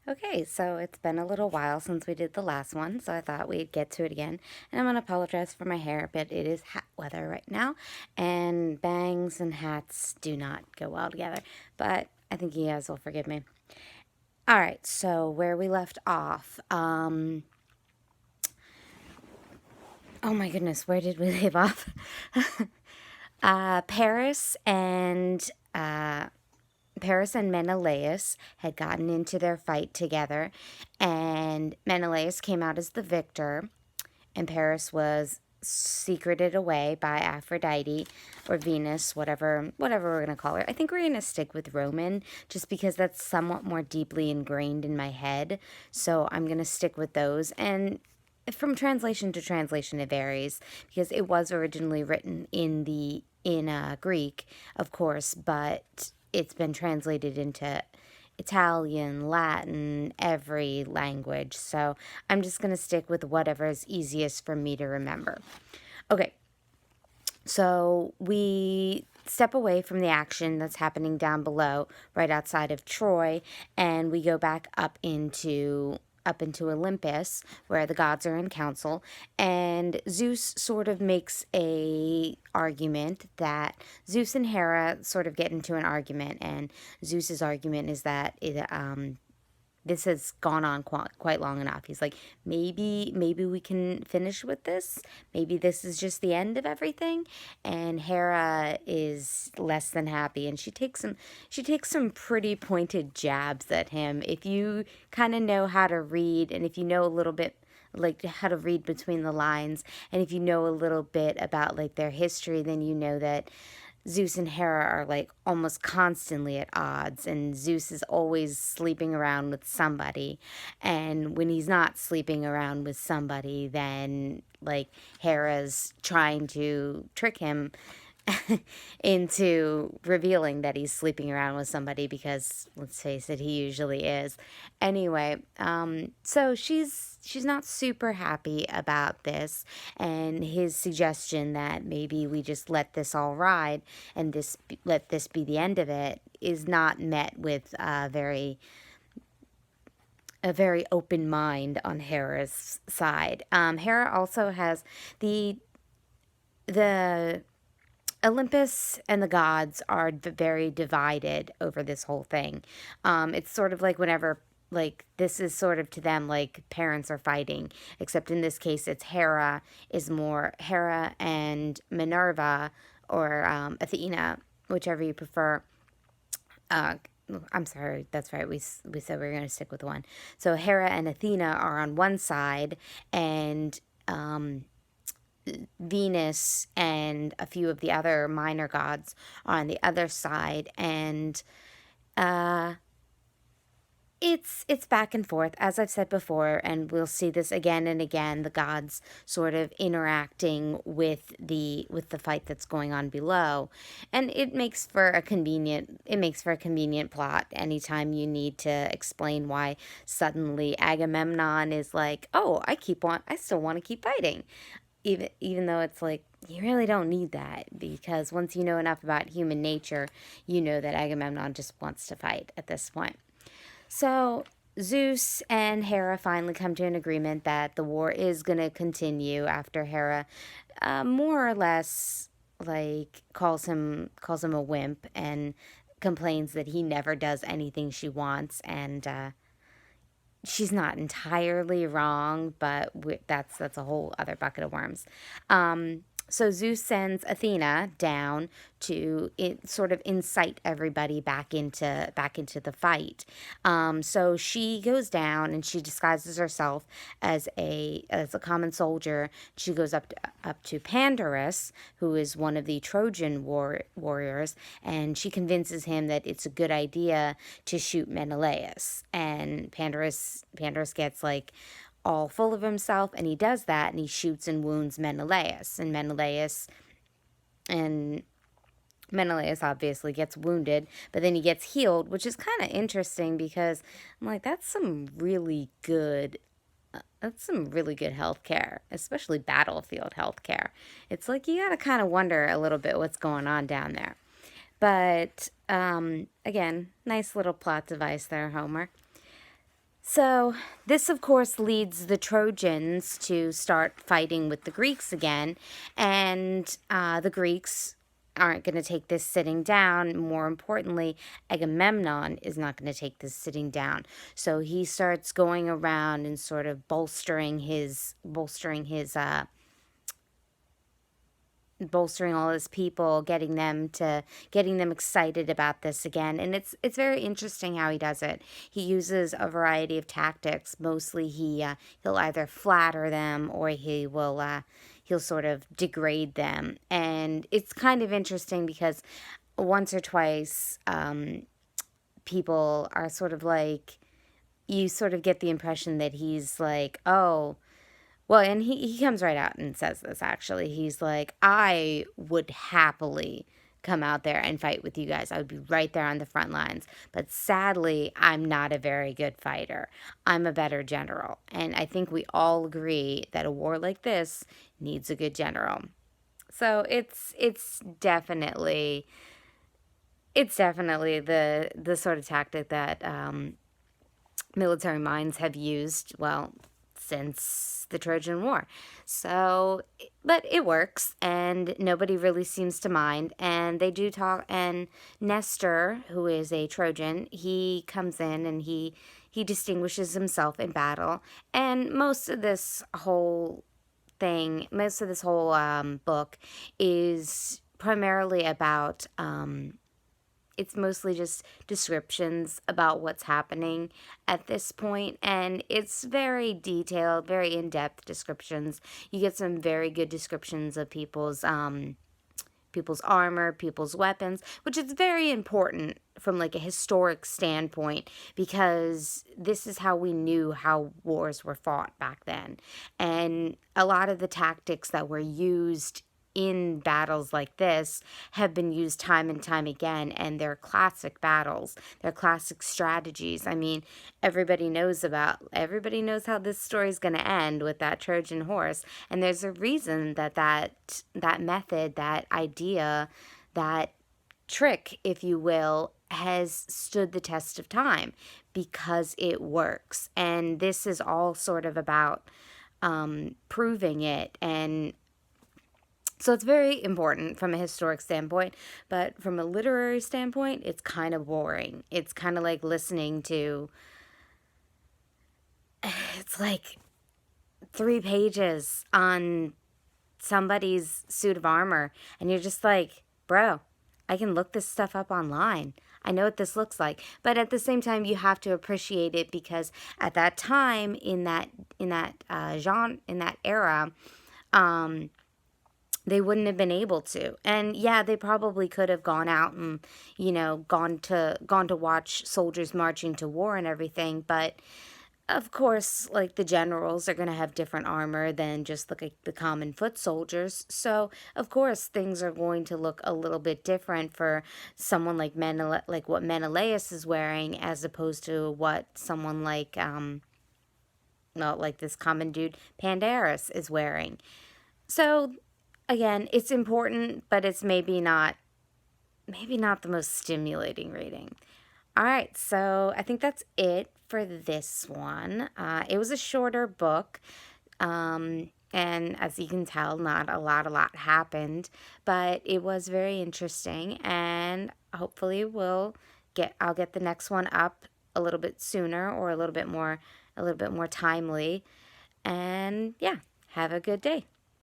Okay, so it's been a little while since we did the last one, so I thought we'd get to it again. And I'm going to apologize for my hair, but it is hat weather right now, and bangs and hats do not go well together. But I think you guys will forgive me. All right, so where we left off, oh my goodness, where did we leave off? Paris and Paris and Menelaus had gotten into their fight together, and Menelaus came out as the victor, and Paris was secreted away by Aphrodite or Venus, whatever we're gonna call her. I think we're gonna stick with Roman just because that's somewhat more deeply ingrained in my head. So I'm gonna stick with those. And from translation to translation, it varies because it was originally written in Greek, of course, but it's been translated into Italian, Latin, every language. So I'm just going to stick with whatever is easiest for me to remember. Okay, so we step away from the action that's happening down below, right outside of Troy, and we go back up into Olympus, where the gods are in council, and Zeus sort of makes a argument that Zeus and Hera sort of get into an argument, and Zeus's argument is that this has gone on quite long enough. He's like, maybe we can finish with this. Maybe this is just the end of everything. And Hera is less than happy, and she takes some pretty pointed jabs at him. If you kind of know how to read, and if you know a little bit like how to read between the lines, and if you know a little bit about like their history, then you know that Zeus and Hera are like almost constantly at odds, and Zeus is always sleeping around with somebody. And when he's not sleeping around with somebody, then like Hera's trying to trick him into revealing that he's sleeping around with somebody because let's face it, he usually is. Anyway, so she's not super happy about this, and his suggestion that maybe we just let this all ride and let this be the end of it is not met with a very open mind on Hera's side. Hera also has the Olympus and the gods are very divided over this whole thing. It's sort of like whenever, like, this is sort of to them like parents are fighting, except in this case, it's Hera and Minerva or Athena, whichever you prefer. Uh, I'm sorry, that's right. We said we were going to stick with one. So Hera and Athena are on one side, and Venus and a few of the other minor gods are on the other side, and uh, it's back and forth, as I've said before, and we'll see this again and again. The gods sort of interacting with the fight that's going on below, and it makes for a convenient plot. Anytime you need to explain why suddenly Agamemnon is like, oh, I still want to keep fighting, even though it's like you really don't need that, because once you know enough about human nature, you know that Agamemnon just wants to fight at this point. So Zeus and Hera finally come to an agreement that the war is going to continue after Hera more or less like calls him a wimp and complains that he never does anything she wants, and she's not entirely wrong, but that's a whole other bucket of worms. So Zeus sends Athena down to sort of incite everybody back into the fight. So she goes down and she disguises herself as a common soldier. She goes up to Pandarus, who is one of the Trojan warriors, and she convinces him that it's a good idea to shoot Menelaus. And Pandarus gets like all full of himself, and he does that, and he shoots and wounds Menelaus. And Menelaus obviously gets wounded, but then he gets healed, which is kind of interesting because I'm like, that's some really good health care, especially battlefield health care. It's like you gotta kind of wonder a little bit what's going on down there. But again, nice little plot device there, Homer. So, this, of course, leads the Trojans to start fighting with the Greeks again. And the Greeks aren't going to take this sitting down. More importantly, Agamemnon is not going to take this sitting down. So he starts going around and sort of bolstering all his people, getting them excited about this again. And it's very interesting how he does it. He uses a variety of tactics. Mostly he'll either flatter them, or he'll sort of degrade them. And it's kind of interesting because once or twice people are sort of like, you sort of get the impression that he's like, oh, well, and he comes right out and says this, actually. He's like, I would happily come out there and fight with you guys. I would be right there on the front lines. But sadly, I'm not a very good fighter. I'm a better general. And I think we all agree that a war like this needs a good general. So it's definitely the sort of tactic that military minds have used, well, since the Trojan War. So, but it works, and nobody really seems to mind. And they do talk, and Nestor, who is a Trojan, he comes in and he distinguishes himself in battle. And most of this whole book is primarily about it's mostly just descriptions about what's happening at this point, and it's very detailed, very in-depth descriptions. You get some very good descriptions of people's armor, people's weapons, which is very important from like a historic standpoint, because this is how we knew how wars were fought back then. And a lot of the tactics that were used in battles like this have been used time and time again, and they're classic battles. They're classic strategies. I mean, everybody knows how this story is going to end with that Trojan horse, and there's a reason that method, that idea, that trick, if you will, has stood the test of time because it works. And this is all sort of about proving it. And so it's very important from a historic standpoint, but from a literary standpoint, it's kind of boring. It's kind of like listening to, it's like 3 pages on somebody's suit of armor, and you're just like, bro, I can look this stuff up online. I know what this looks like. But at the same time, you have to appreciate it, because at that time, in that era, they wouldn't have been able to. And yeah, they probably could have gone out and, gone to watch soldiers marching to war and everything. But of course, like, the generals are going to have different armor than just the common foot soldiers. So of course things are going to look a little bit different for someone like what Menelaus is wearing, as opposed to what someone like like this common dude Pandarus is wearing. So again, it's important, but it's maybe not the most stimulating reading. All right, so I think that's it for this one. It was a shorter book, and as you can tell, not a lot happened, but it was very interesting, and hopefully I'll get the next one up a little bit sooner, or a little bit more timely. And yeah, have a good day.